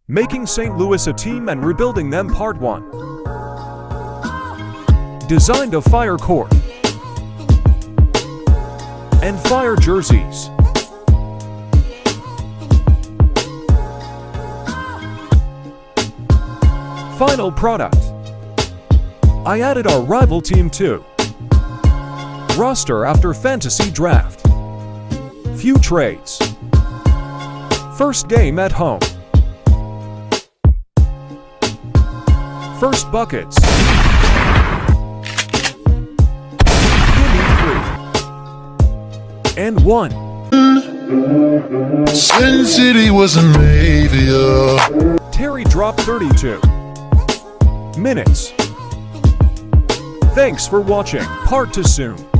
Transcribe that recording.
Making St. Louis a team and rebuilding them Part 1. Designed a fire court and fire jerseys. Final product. I added our rival team too. Roster after fantasy draft. Few trades. First game at home. First buckets. Gimme 3. And 1. Sin City was a savior. Terry dropped 32 minutes. Thanks for watching. Part 2 soon.